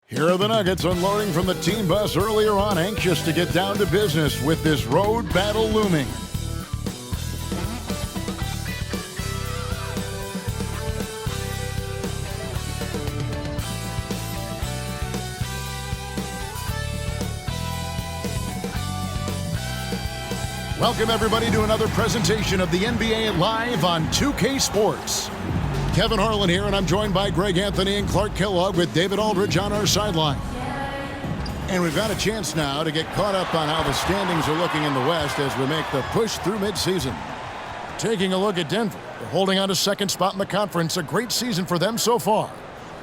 Here are the Nuggets unloading from the team bus earlier on, anxious to get down to business with this road battle looming. Welcome everybody to another presentation of the NBA live on 2K Sports. Kevin Harlan here, and I'm joined by Greg Anthony and Clark Kellogg with David Aldridge on our sideline. And we've got a chance now to get caught up on how the standings are looking in the West as we make the push through midseason. Taking a look at Denver, they're holding on to second spot in the conference. A great season for them so far.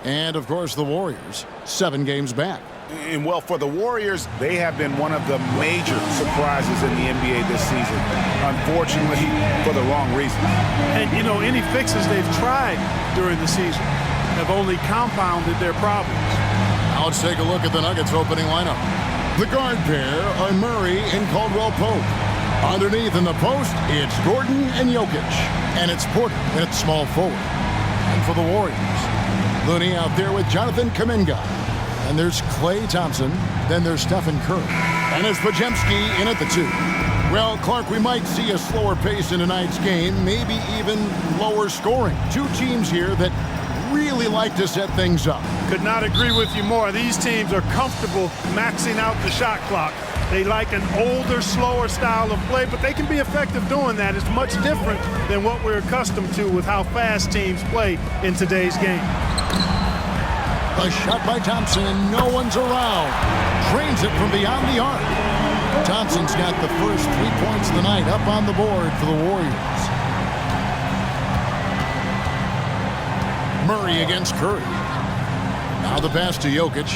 And, of course, the Warriors, 7 games back. And, well, for the Warriors, they have been one of the major surprises in the NBA this season, unfortunately, for the wrong reason. And, you know, any fixes they've tried during the season have only compounded their problems. Now let's take a look at the Nuggets opening lineup. The guard pair are Murray and Caldwell Pope. Underneath in the post, it's Gordon and Jokic. And it's Porter at small forward. And for the Warriors, Looney out there with Jonathan Kuminga. And there's Klay Thompson. Then there's Stephen Curry. And it's Podziemski in at the 2. Well, Clark, we might see a slower pace in tonight's game, maybe even lower scoring. 2 teams here that really like to set things up. Could not agree with you more. These teams are comfortable maxing out the shot clock. They like an older, slower style of play, but they can be effective doing that. It's much different than what we're accustomed to with how fast teams play in today's game. A shot by Thompson, no one's around. Drains it from beyond the arc. Thompson's got the first 3 points of the night up on the board for the Warriors. Murray against Curry. Now the pass to Jokic.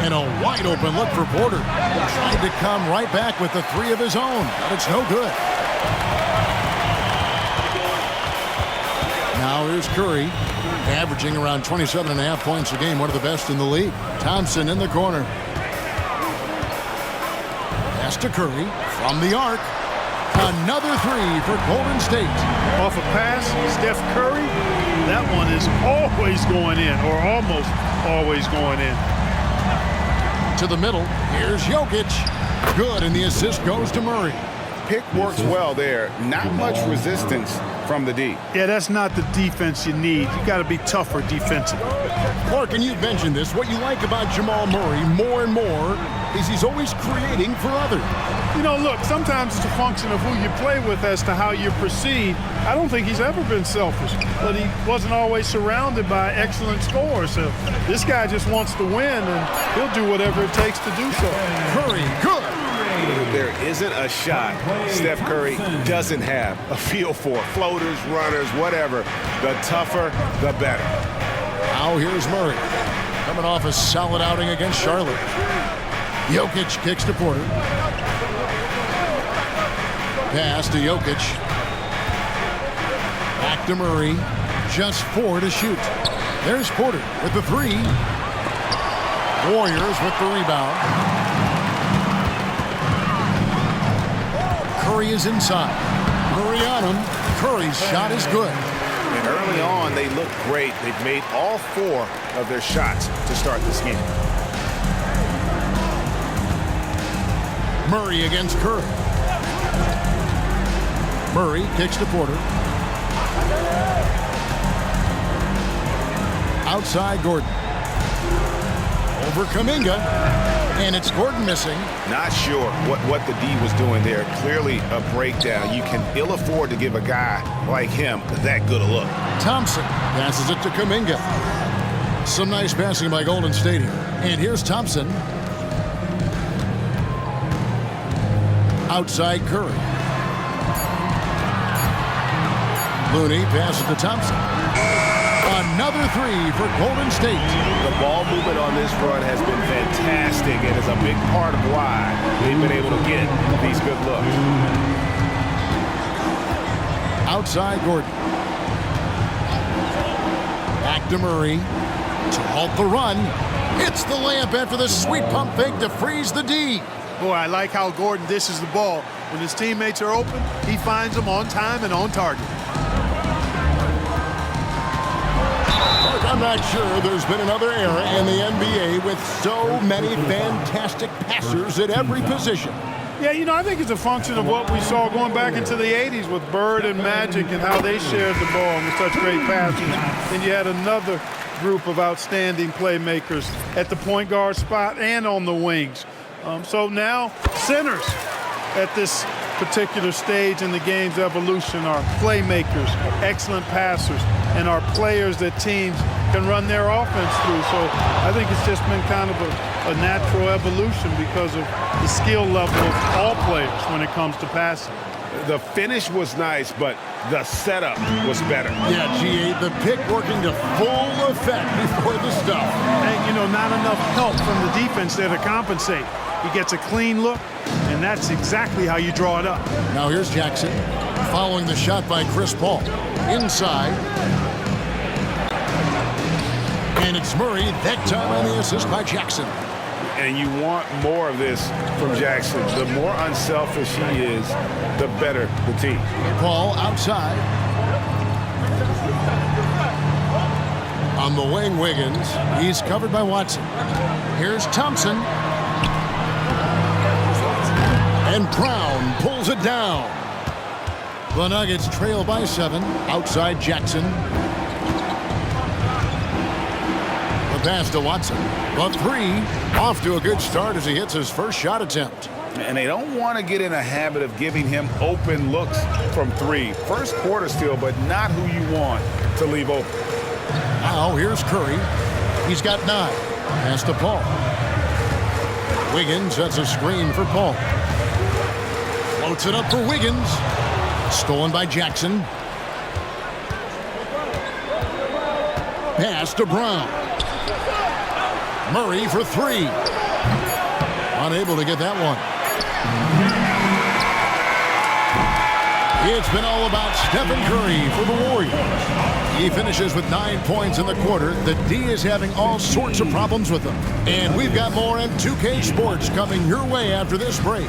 And a wide open look for Porter. Tried to come right back with the 3 of his own, but it's no good. Now here's Curry, averaging around 27.5 points a game, one of the best in the league. Thompson in the corner. Pass to Curry from the arc. Another 3 for Golden State. Off a pass, Steph Curry, that one is always going in, or almost always going in. To the middle, here's Jokic. Good, and the assist goes to Murray. Pick works well there. Not much resistance from the D. Yeah, that's not the defense you need. You got to be tougher defensively. Clark, and you've mentioned this, what you like about Jamal Murray more and more is he's always creating for others. You know, look, sometimes it's a function of who you play with as to how you proceed. I don't think he's ever been selfish, but he wasn't always surrounded by excellent scores. So this guy just wants to win, and he'll do whatever it takes to do so. Curry, good. There isn't a shot Steph Curry doesn't have a feel for. Floaters, runners, whatever. The tougher, the better. Now here's Murray, coming off a solid outing against Charlotte. Jokic kicks to Porter. Pass to Jokic. Back to Murray. Just 4 to shoot. There's Porter with the 3. Warriors with the rebound. Curry is inside. Murray on him. Curry's shot is good. And early on, they look great. They've made all 4 of their shots to start this game. Murray against Curry. Murray kicks to Porter. Outside Gordon. Over Kuminga. And it's Gordon missing. Not sure what the D was doing there. Clearly a breakdown. You can ill afford to give a guy like him that good a look. Thompson passes it to Kuminga. Some nice passing by Golden State here. And here's Thompson. Outside Curry. Looney passes to Thompson. Another 3 for Golden State. The ball movement on this run has been fantastic and is a big part of why they've been able to get these good looks. Outside Gordon. Back to Murray to halt the run. Hits the layup after the sweet pump fake to freeze the D. Boy, I like how Gordon dishes the ball. When his teammates are open, he finds them on time and on target. Look, I'm not sure there's been another era in the NBA with so many fantastic passers at every position. Yeah, you know, I think it's a function of what we saw going back into the 80s with Bird and Magic and how they shared the ball and with such great passes. And you had another group of outstanding playmakers at the point guard spot and on the wings. So now centers at this particular stage in the game's evolution are playmakers, excellent passers, and are players that teams can run their offense through. So I think it's just been kind of a natural evolution because of the skill level of all players when it comes to passing. The finish was nice, but the setup was better. Yeah, G8, the pick working to full effect before the stuff. And, you know, not enough help from the defense there to compensate. He gets a clean look, and that's exactly how you draw it up. Now here's Jackson following the shot by Chris Paul. Inside. And it's Murray, that time on the assist by Jackson. And you want more of this from Jackson. The more unselfish he is, the better the team. Paul outside. On the wing, Wiggins. He's covered by Watson. Here's Thompson. And Brown pulls it down. The Nuggets trail by 7. Outside Jackson. The pass to Watson. The 3. Off to a good start as he hits his first shot attempt. And they don't want to get in a habit of giving him open looks from 3. First quarter still, but not who you want to leave open. Now here's Curry. He's got 9. Pass to Paul. Wiggins sets a screen for Paul. Floats it up for Wiggins. Stolen by Jackson. Pass to Brown. Murray for 3. Unable to get that one. It's been all about Stephen Curry for the Warriors. He finishes with 9 points in the quarter. The D is having all sorts of problems with him. And we've got more M2K Sports coming your way after this break.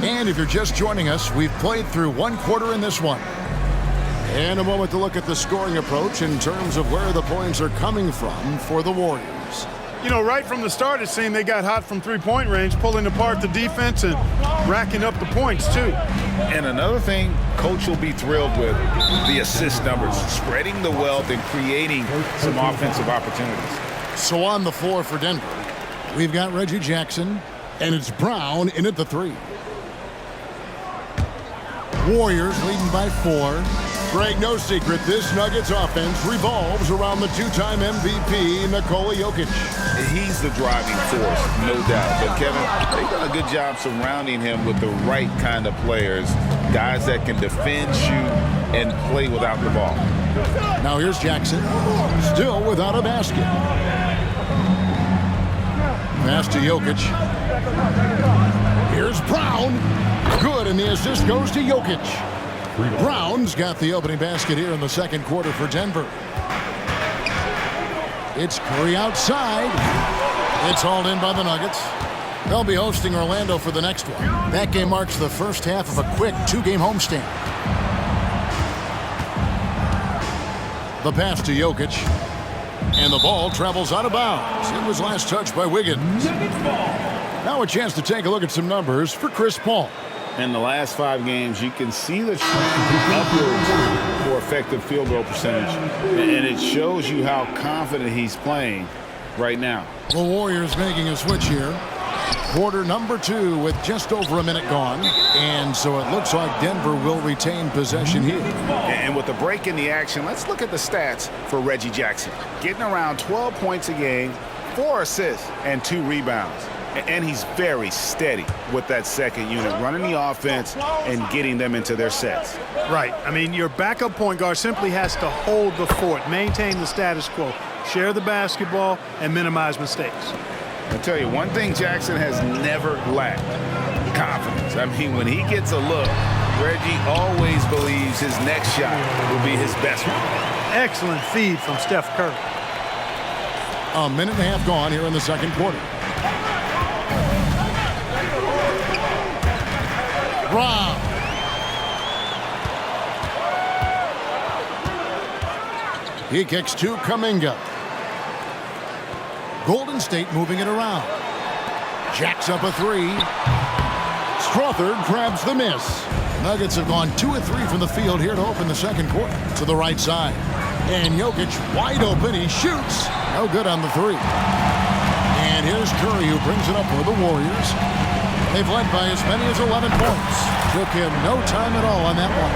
And if you're just joining us, we've played through 1 quarter in this one. And a moment to look at the scoring approach in terms of where the points are coming from for the Warriors. You know, right from the start, it seemed they got hot from three-point range, pulling apart the defense and racking up the points, too. And another thing Coach will be thrilled with, the assist numbers, spreading the wealth and creating some offensive opportunities. So on the floor for Denver, we've got Reggie Jackson, and it's Brown in at the 3. Warriors leading by 4. Greg, no secret, this Nuggets offense revolves around the 2-time MVP, Nikola Jokic. He's the driving force, no doubt. But, Kevin, they've done a good job surrounding him with the right kind of players, guys that can defend, shoot, and play without the ball. Now here's Jackson, still without a basket. Pass to Jokic. Here's Brown. Good, and the assist goes to Jokic. Brown's got the opening basket here in the second quarter for Denver. It's Curry outside. It's hauled in by the Nuggets. They'll be hosting Orlando for the next one. That game marks the first half of a quick 2-game homestand. The pass to Jokic. And the ball travels out of bounds. It was last touched by Wiggins. Now a chance to take a look at some numbers for Chris Paul. In the last 5 games, you can see the trend upwards for effective field goal percentage. And it shows you how confident he's playing right now. The Warriors making a switch here. Quarter number 2 with just over a minute gone. And so it looks like Denver will retain possession here. And with the break in the action, let's look at the stats for Reggie Jackson. Getting around 12 points a game, 4 assists, and 2 rebounds. And he's very steady with that second unit, running the offense and getting them into their sets. Right. I mean, your backup point guard simply has to hold the fort, maintain the status quo. share the basketball, and minimize mistakes. I tell you, one thing Jackson has never lacked: confidence. I mean, when he gets a look, Reggie always believes his next shot will be his best one. Excellent feed from Steph Curry. A minute and a half gone here in the second quarter. Rob. He kicks to Kuminga. Golden State moving it around. Jacks up a three. Strouthard grabs the miss. Nuggets have gone 2 of 3 from the field here to open the second quarter. To the right side. And Jokic wide open. He shoots. No good on the three. And here's Curry, who brings it up for the Warriors. They've led by as many as 11 points. Took him no time at all on that one.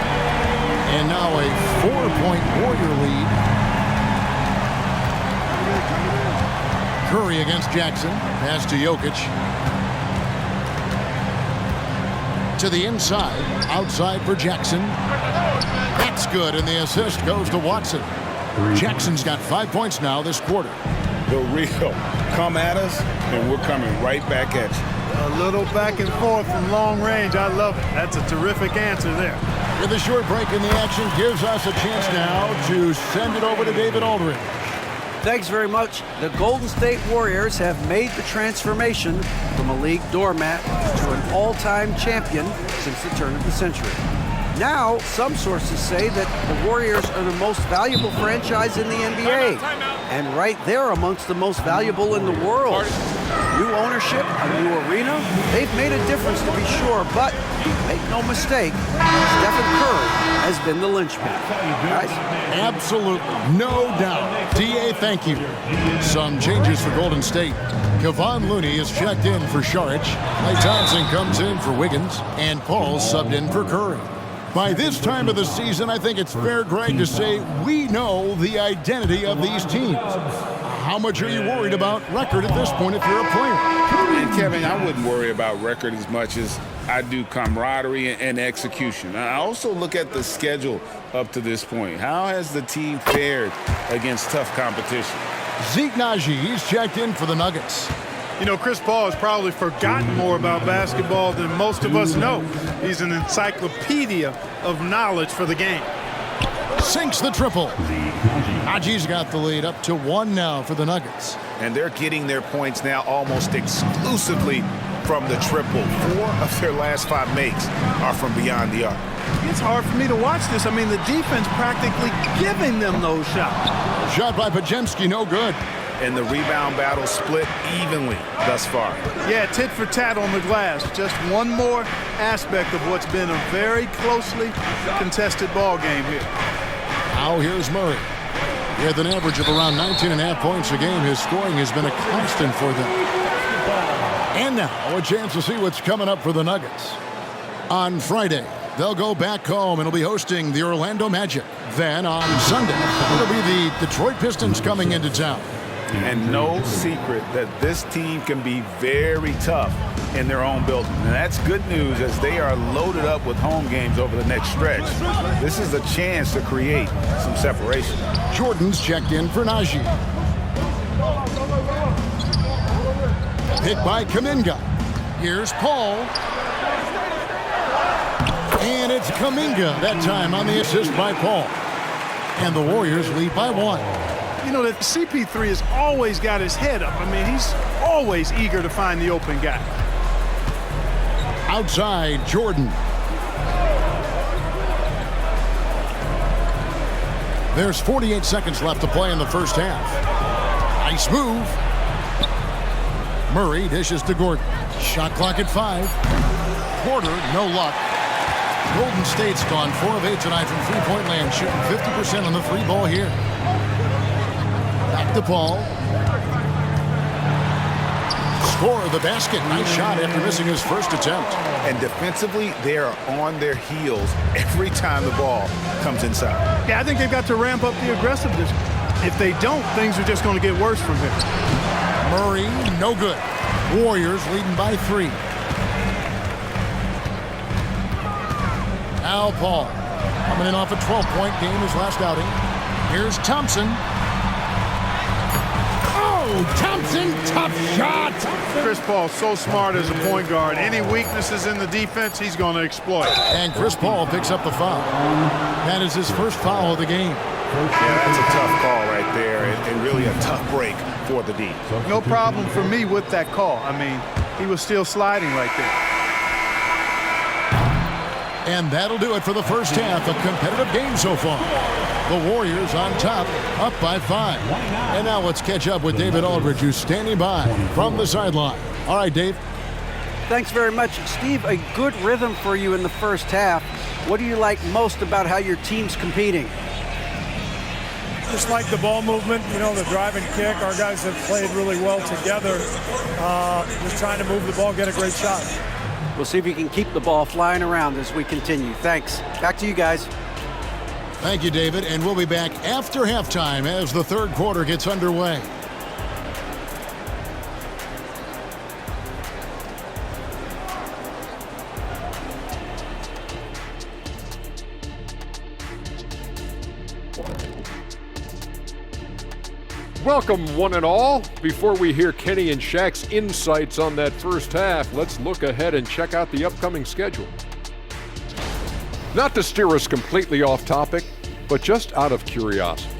And now a 4-point Warrior lead. Curry against Jackson. Pass to Jokic. To the inside. Outside for Jackson. That's good, and the assist goes to Watson. Jackson's got 5 points now this quarter. The real. Come at us, and we're coming right back at you. A little back and forth from long range. I love it. That's a terrific answer there. With a short break in the action, gives us a chance now to send it over to David Aldridge. Thanks very much. The Golden State Warriors have made the transformation from a league doormat to an all-time champion since the turn of the century. Now, some sources say that the Warriors are the most valuable franchise in the NBA. And right there amongst the most valuable in the world. New ownership, a new arena, they've made a difference to be sure, but make no mistake, Stephen Curry has been the linchpin. Guys? Absolutely, no doubt. D.A., thank you. Some changes for Golden State. Kevon Looney is checked in for Saric. Klay Thompson comes in for Wiggins, and Paul subbed in for Curry. By this time of the season, I think it's fair, Greg, to say we know the identity of these teams. How much are you worried about record at this point if you're a player? And Kevin, I wouldn't worry about record as much as I do camaraderie and execution. I also look at the schedule up to this point. How has the team fared against tough competition? Zeke Naji, he's checked in for the Nuggets. You know, Chris Paul has probably forgotten more about basketball than most of us know. He's an encyclopedia of knowledge for the game. Sinks the triple. Naji's got the lead up to 1 now for the Nuggets. And they're getting their points now almost exclusively from the triple. 4 of their last 5 makes are from beyond the arc. It's hard for me to watch this. I mean, the defense practically giving them those shots. Shot by Podziemski, no good. And the rebound battle split evenly thus far. Yeah, tit for tat on the glass. Just one more aspect of what's been a very closely contested ball game here. Now here's Murray. With an average of around 19.5 points a game, his scoring has been a constant for them. And now a chance to see what's coming up for the Nuggets. On Friday, they'll go back home and will be hosting the Orlando Magic. Then on Sunday, it'll be the Detroit Pistons coming into town. And no secret that this team can be very tough in their own building. And that's good news as they are loaded up with home games over the next stretch. This is a chance to create some separation. Jordan's checked in for Naji. Picked by Kuminga. Here's Paul. And it's Kuminga that time on the assist by Paul. And the Warriors lead by 1. You know, that CP3 has always got his head up. I mean, he's always eager to find the open guy. Outside, Jordan. There's 48 seconds left to play in the first half. Nice move. Murray dishes to Gordon. Shot clock at 5. Porter, no luck. Golden State's gone 4 of 8 tonight from three-point land, shooting 50% on the free ball here. Back to Paul. Score the basket. Nice shot after missing his first attempt. And defensively, they are on their heels every time the ball comes inside. Yeah, I think they've got to ramp up the aggressiveness. If they don't, things are just going to get worse from here. Murray, no good. Warriors leading by 3. Al Paul coming in off a 12-point game his last outing. Here's Thompson. Thompson, tough shot. Chris Paul, so smart as a point guard. Any weaknesses in the defense, he's going to exploit. And Chris Paul picks up the foul. That is his first foul of the game. Yeah, that's a tough call right there, and really a tough break for the D. No problem for me with that call. I mean, he was still sliding right there. And that'll do it for the first half. A competitive game so far. The Warriors on top, up by 5. And now let's catch up with David Aldridge, who's standing by from the sideline. All right, Dave. Thanks very much. Steve, a good rhythm for you in the first half. What do you like most about how your team's competing? Just like the ball movement, you know, the drive and kick. Our guys have played really well together. Just trying to move the ball, get a great shot. We'll see if you can keep the ball flying around as we continue. Thanks. Back to you guys. Thank you, David. And we'll be back after halftime as the third quarter gets underway. Welcome, one and all. Before we hear Kenny and Shaq's insights on that first half, let's look ahead and check out the upcoming schedule. Not to steer us completely off topic, but just out of curiosity,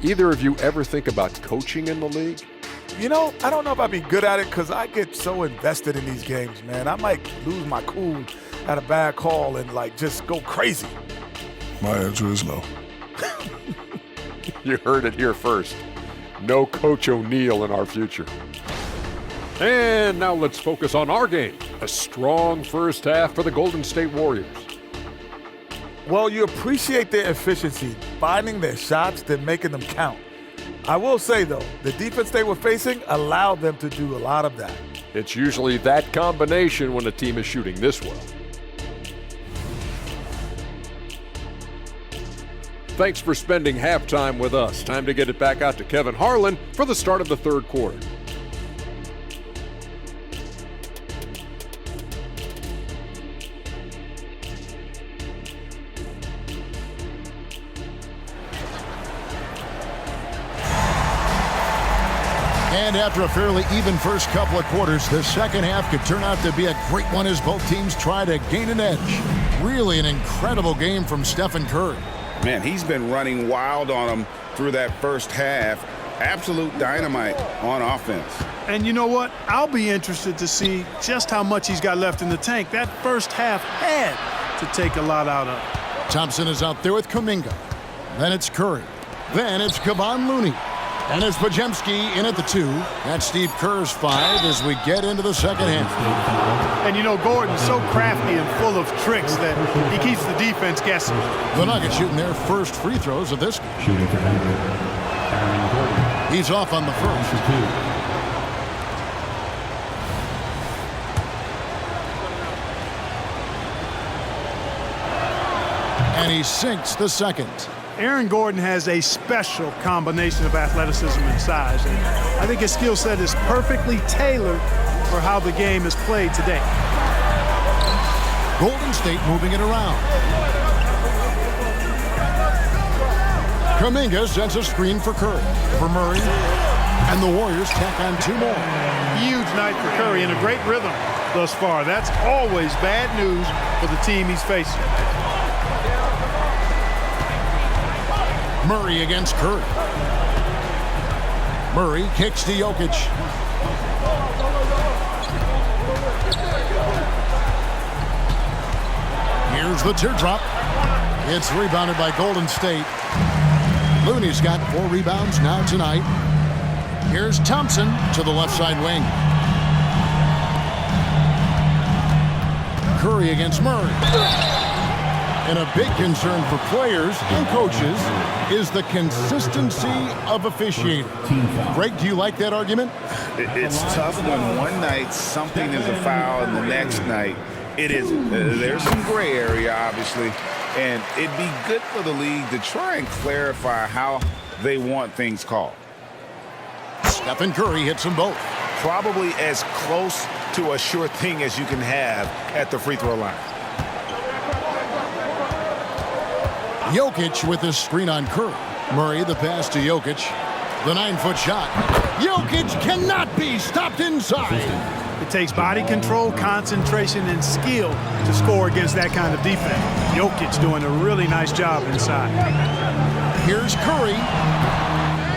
either of you ever think about coaching in the league? You know, I don't know if I'd be good at it because I get so invested in these games, man. I might lose my cool at a bad call and, like, just go crazy. My answer is no. You heard it here first. No Coach O'Neal in our future. And now let's focus on our game. A strong first half for the Golden State Warriors. Well, you appreciate their efficiency, finding their shots, then making them count. I will say, though, the defense they were facing allowed them to do a lot of that. It's usually that combination when a team is shooting this well. Thanks for spending halftime with us. Time to get it back out to Kevin Harlan for the start of the third quarter. And after a fairly even first couple of quarters, the second half could turn out to be a great one as both teams try to gain an edge. Really an incredible game from Stephen Curry. Man, he's been running wild on them through that first half. Absolute dynamite on offense. And you know what? I'll be interested to see just how much he's got left in the tank. That first half had to take a lot out of him. Thompson is out there with Kuminga. Then it's Curry. Then it's Kevon Looney. And it's Podziemski in at the 2. That's Steve Kerr's 5 as we get into the second half. And you know, Gordon's so crafty and full of tricks that he keeps the defense guessing. The Nuggets shooting their first free throws of this game. Shooting for Denver, Aaron Gordon. He's off on the first. And he sinks the second. Aaron Gordon has a special combination of athleticism and size, and I think his skill set is perfectly tailored for how the game is played today. Golden State moving it around. Kuminga sends a screen for Curry. For Murray, and the Warriors tack on 2 more. Huge night for Curry and a great rhythm thus far. That's always bad news for the team he's facing. Murray against Curry. Murray kicks to Jokic. Here's the teardrop. It's rebounded by Golden State. Looney's got 4 rebounds now tonight. Here's Thompson to the left side wing. Curry against Murray. And a big concern for players and coaches is the consistency of officiating. Greg, do you like that argument? It's tough when one night something is a foul and the next night it isn't. There's some gray area, obviously, and it'd be good for the league to try and clarify how they want things called. Stephen Curry hits them both. Probably as close to a sure thing as you can have at the free throw line. Jokic with his screen on Curry. Murray the pass to Jokic. The 9-foot shot. Jokic cannot be stopped inside. It takes body control, concentration, and skill to score against that kind of defense. Jokic doing a really nice job inside. Here's Curry.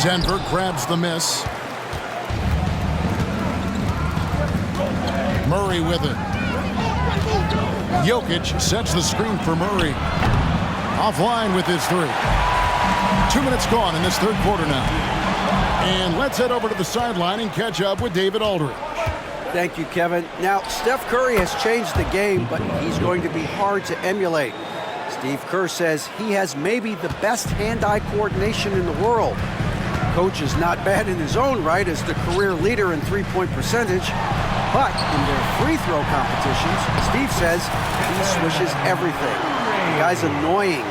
Denver grabs the miss. Murray with it. Jokic sets the screen for Murray. Offline with his three. 2 minutes gone in this third quarter now. And let's head over to the sideline and catch up with David Aldridge. Thank you, Kevin. Now, Steph Curry has changed the game, but he's going to be hard to emulate. Steve Kerr says he has maybe the best hand-eye coordination in the world. Coach is not bad in his own right as the career leader in three-point percentage, but in their free throw competitions, Steve says he swishes everything. The guy's annoying.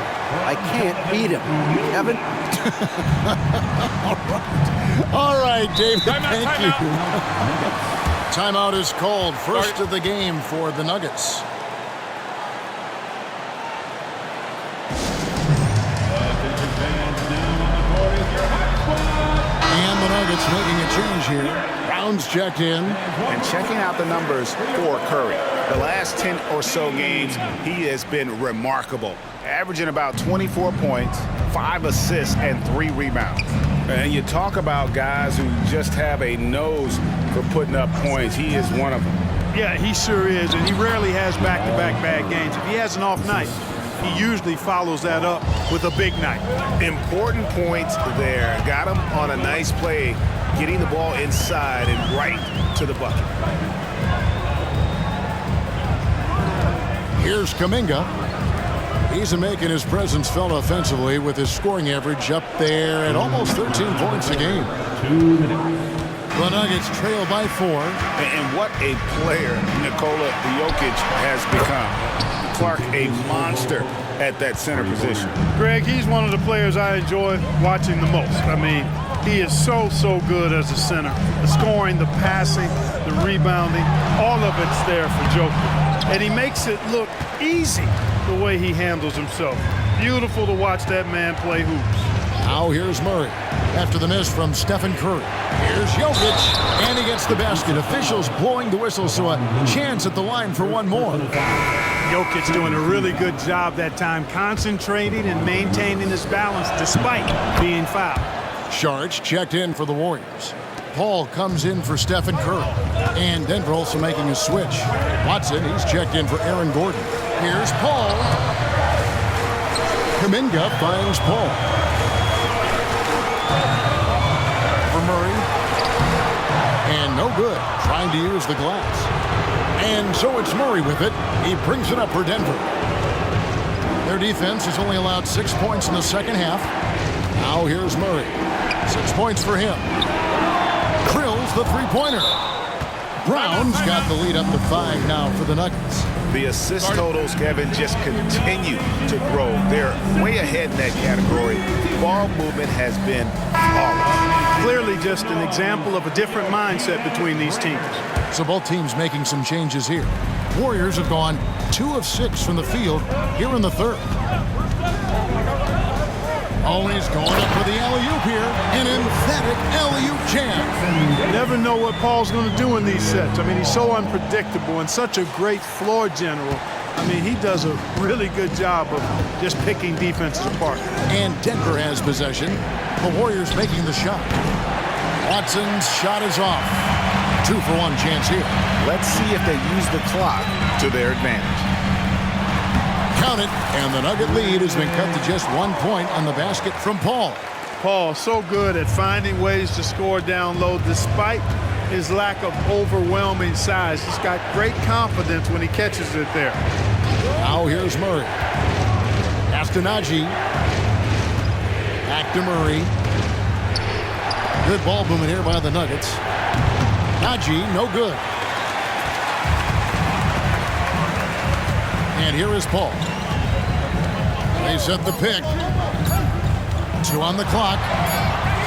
I can't beat him. Kevin? All right, David, thank you. Timeout is called. First of the game for the Nuggets. And the Nuggets making a change here. Brown's checked in. And checking out the numbers for Curry. The last 10 or so games, he has been remarkable. Averaging about 24 points, 5 assists, and 3 rebounds. And you talk about guys who just have a nose for putting up points. He is one of them. Yeah, he sure is, and he rarely has back-to-back bad games. If he has an off night, he usually follows that up with a big night. Important points there. Got him on a nice play, getting the ball inside and right to the bucket. Here's Kuminga. He's making his presence felt offensively with his scoring average up there at almost 13 points a game. 2 minutes. The Nuggets trail by 4. And what a player Nikola Jokic has become. Clark, a monster at that center position. Greg, he's one of the players I enjoy watching the most. I mean, he is so good as a center. The scoring, the passing, the rebounding, all of it's there for Jokic. And he makes it look easy the way he handles himself. Beautiful to watch that man play hoops. Now here's Murray. After the miss from Stephen Curry. Here's Jokic, and he gets the basket. Officials blowing the whistle, so a chance at the line for one more. Jokic doing a really good job that time, concentrating and maintaining his balance despite being fouled. Sharch checked in for the Warriors. Paul comes in for Stephen Curry. And Denver also making a switch. Watson, he's checked in for Aaron Gordon. Here's Paul. Kuminga finds Paul. For Murray. And no good. Trying to use the glass. And so it's Murray with it. He brings it up for Denver. Their defense has only allowed 6 points in the second half. Now here's Murray. 6 points for him. Drills the three-pointer. Brown's got the lead up to 5 now for the Nuggets. The assist totals, Kevin, just continue to grow. They're way ahead in that category. Ball movement has been flawless. Clearly just an example of a different mindset between these teams. So both teams making some changes here. Warriors have gone 2 of 6 from the field here in the third. Always going up for the alley-oop here. An emphatic alley-oop jam. You never know what Paul's going to do in these sets. I mean, he's so unpredictable and such a great floor general. I mean, he does a really good job of just picking defenses apart. And Denver has possession. The Warriors making the shot. Watson's shot is off. 2-for-1 chance here. Let's see if they use the clock to their advantage. Count it, and the Nugget lead has been cut to just 1 point on the basket from Paul. Paul, so good at finding ways to score down low despite his lack of overwhelming size. He's got great confidence when he catches it there. Now here's Murray. Pass to Najee. Back to Murray. Good ball movement here by the Nuggets. Najee, no good. And here is Paul. They set the pick. 2 on the clock.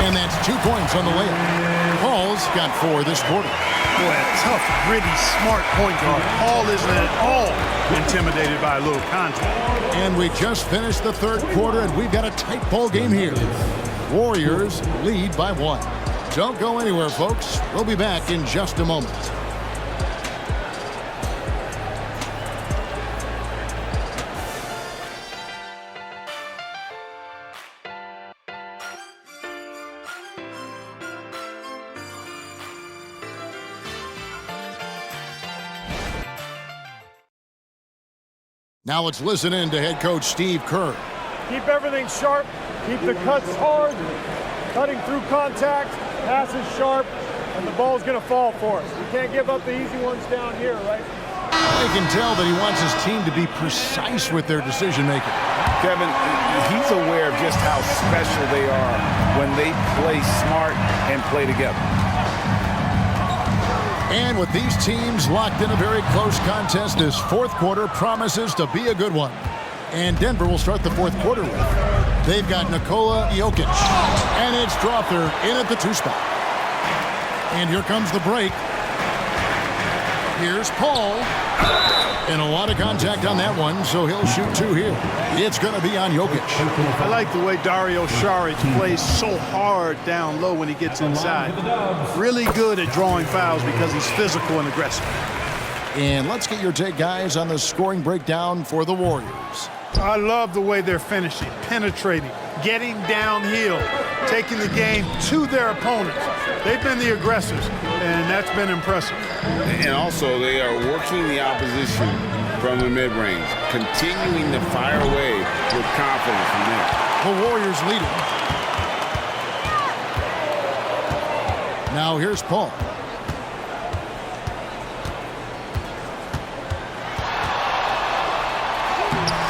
And that's 2 points on the layup. Paul's got 4 this quarter. Boy, a tough, gritty, smart point guard. Paul isn't at all intimidated by a little contact. And we just finished the third quarter, and we've got a tight ball game here. Warriors lead by 1. Don't go anywhere, folks. We'll be back in just a moment. Now let's listen in to head coach Steve Kerr. Keep everything sharp. Keep the cuts hard. Cutting through contact. Passes sharp. And the ball's going to fall for us. We can't give up the easy ones down here, right? You can tell that he wants his team to be precise with their decision-making. Kevin, he's aware of just how special they are when they play smart and play together. And with these teams locked in a very close contest, this fourth quarter promises to be a good one. And Denver will start the fourth quarter with. They've got Nikola Jokic. And it's Strother in at the 2 spot. And here comes the break. Here's Paul. And a lot of contact on that one, so he'll shoot 2 here. It's going to be on Jokic. I like the way Dario Saric plays so hard down low when he gets inside. Really good at drawing fouls because he's physical and aggressive. And let's get your take, guys, on the scoring breakdown for the Warriors. I love the way they're finishing, penetrating, getting downhill, taking the game to their opponents. They've been the aggressors, and that's been impressive. And also, they are working the opposition from the mid-range, continuing to fire away with confidence from there. The Warriors leading. Now here's Paul.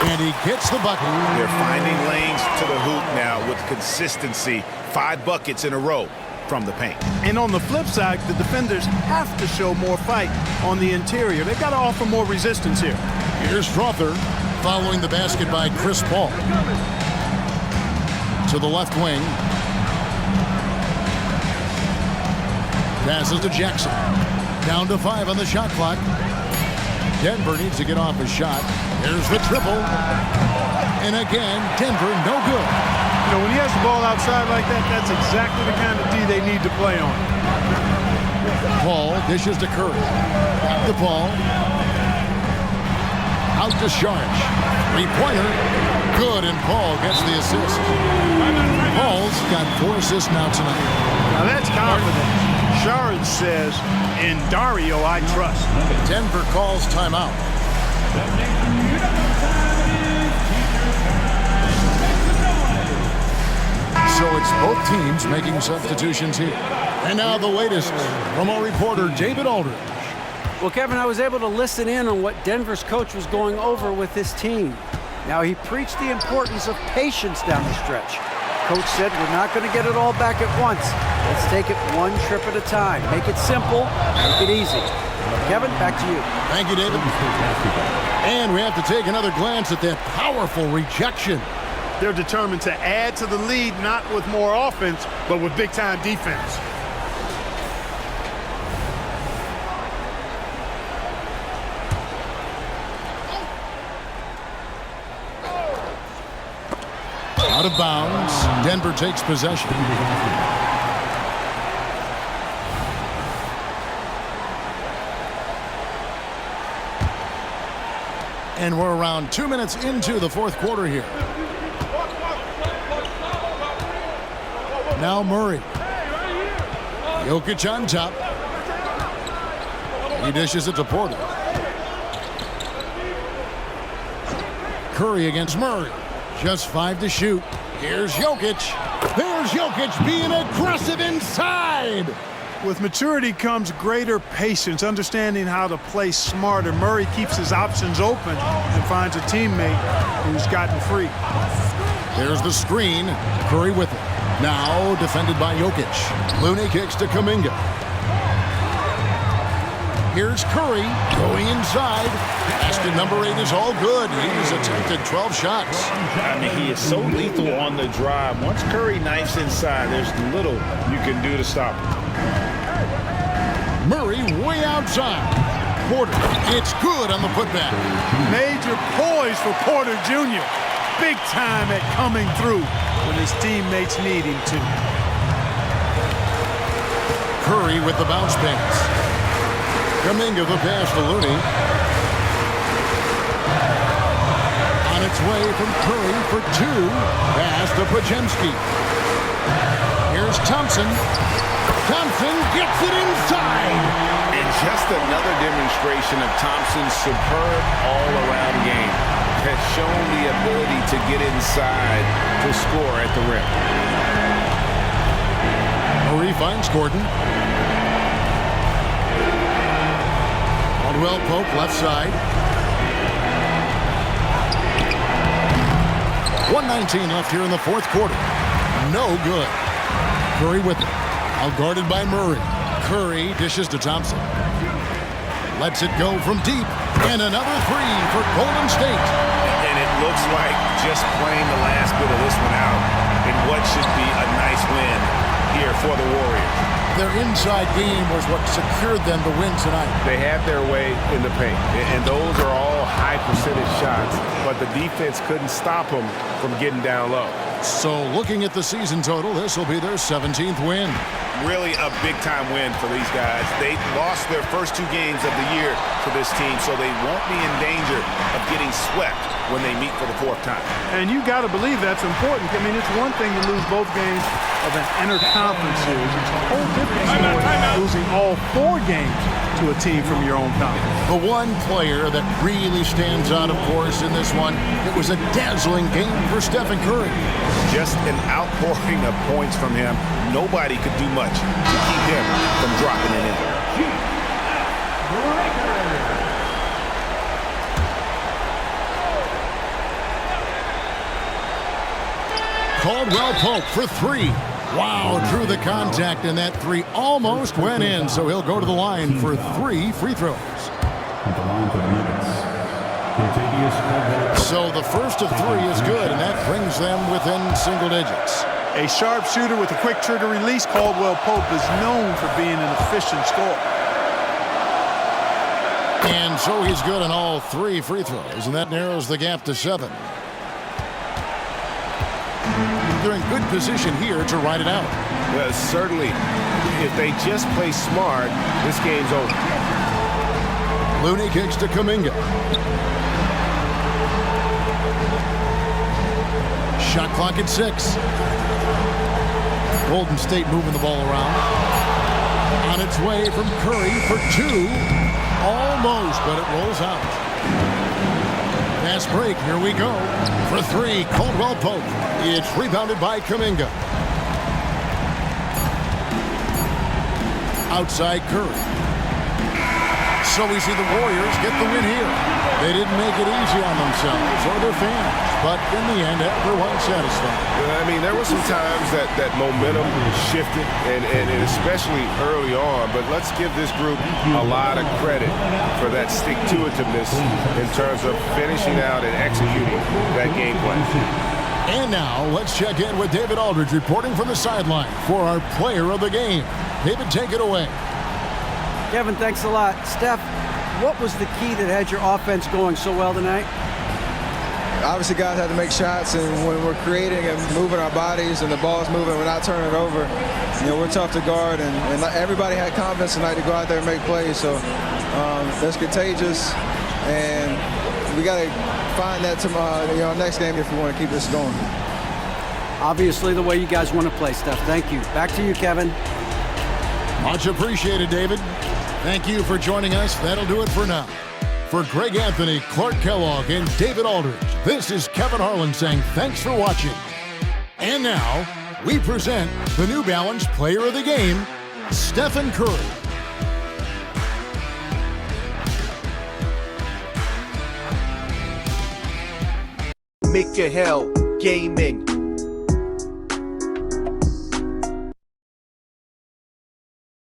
And he gets the bucket. They're finding lanes to the hoop now with consistency. 5 buckets in a row from the paint. And on the flip side, the defenders have to show more fight on the interior. They've got to offer more resistance here. Here's Strother following the basket by Chris Paul. To the left wing. Passes to Jackson. Down to 5 on the shot clock. Denver needs to get off his shot. Here's the triple. And again, Denver no good. You know, when he has the ball outside like that, that's exactly the kind of D they need to play on. Paul dishes to Curry. Back to Paul. Out to Saric. 3-pointer. Good, and Paul gets the assist. Paul's got 4 assists now tonight. Now that's confidence. Saric says, in Dario, I trust. Denver calls timeout. So it's both teams making substitutions here. And now the latest from our reporter, David Aldridge. Well, Kevin, I was able to listen in on what Denver's coach was going over with his team. Now, he preached the importance of patience down the stretch. Coach said, we're not going to get it all back at once. Let's take it one trip at a time. Make it simple, make it easy. Kevin, back to you. Thank you, David. And we have to take another glance at that powerful rejection. They're determined to add to the lead, not with more offense, but with big-time defense. Out of bounds. Denver takes possession. And we're around 2 minutes into the fourth quarter here. Now Murray. Jokic on top. He dishes it to Porter. Curry against Murray. Just 5 to shoot. Here's Jokic. There's Jokic being aggressive inside. With maturity comes greater patience, understanding how to play smarter. Murray keeps his options open and finds a teammate who's gotten free. There's the screen. Curry with it. Now defended by Jokic. Looney kicks to Kuminga. Here's Curry going inside. Basket number 8 is all good. He's attempted 12 shots. I mean, he is so lethal on the drive. Once Curry knifes inside, there's little you can do to stop him. Murray way outside. Porter, it's good on the putback. Major poise for Porter Jr. Big time at coming through when his teammates need him to. Curry with the bounce pass. Kuminga the pass to Looney. On its way from Curry for two. Pass to Podziemski. Here's Thompson. Thompson gets it inside. And just another demonstration of Thompson's superb all-around game. Has shown the ability to get inside to score at the rim. Murray finds Gordon. Caldwell Pope left side. 1:19 left here in the fourth quarter. No good. Curry with it. Outguarded by Murray. Curry dishes to Thompson. Lets it go from deep. And another three for Golden State. And it looks like just playing the last bit of this one out in what should be a nice win here for the Warriors. Their inside game was what secured them the win tonight. They had their way in the paint, and those are all high percentage shots, but the defense couldn't stop them from getting down low. So looking at the season total, this will be their 17th win. Really a big-time win for these guys. They lost their first two games of the year to this team, so they won't be in danger of getting swept when they meet for the fourth time. And you got to believe that's important. I mean, it's one thing to lose both games of an interconference series. It's a whole different story losing all four games to a team from your own conference. The one player that really stands out, of course, in this one, it was a dazzling game for Stephen Curry. Just an outpouring of points from him. Nobody could do much to keep him from dropping it in. Caldwell Pope for three. Wow, drew the contact, and that three almost went in, so he'll go to the line for 3 free throws. At the line for the Nuggets, So the first of three is good, and that brings them within single digits. A sharpshooter with a quick trigger release, Caldwell Pope is known for being an efficient scorer. And so he's good on all 3 free throws, and that narrows the gap to 7. They're in good position here to ride it out. Well, certainly, if they just play smart, this game's over. Looney kicks to Kuminga. Shot clock at 6. Golden State moving the ball around. On its way from Curry for 2. Almost, but it rolls out. Fast break, here we go. For 3, Caldwell Pope. It's rebounded by Kuminga. Outside Curry. So we see the Warriors get the win here. They didn't make it easy on themselves or their fans, but in the end, everyone's satisfied. I mean, there were some times that momentum shifted, and especially early on, but let's give this group a lot of credit for that stick-to-itiveness in terms of finishing out and executing that game plan. And now, let's check in with David Aldridge reporting from the sideline for our player of the game. David, take it away. Kevin, thanks a lot. Steph, what was the key that had your offense going so well tonight? Obviously, guys had to make shots, and when we're creating and moving our bodies and the ball's moving, we're not turning it over. You know, we're tough to guard, and everybody had confidence tonight to go out there and make plays. So that's contagious, and we got to find that tomorrow, next game if we want to keep this going. Obviously, the way you guys want to play, Steph. Thank you. Back to you, Kevin. Much appreciated, David. Thank you for joining us. That'll do it for now. For Greg Anthony, Clark Kellogg, and David Aldridge, this is Kevin Harlan saying thanks for watching. And now, we present the New Balance Player of the Game, Stephen Curry. Make your hell gaming.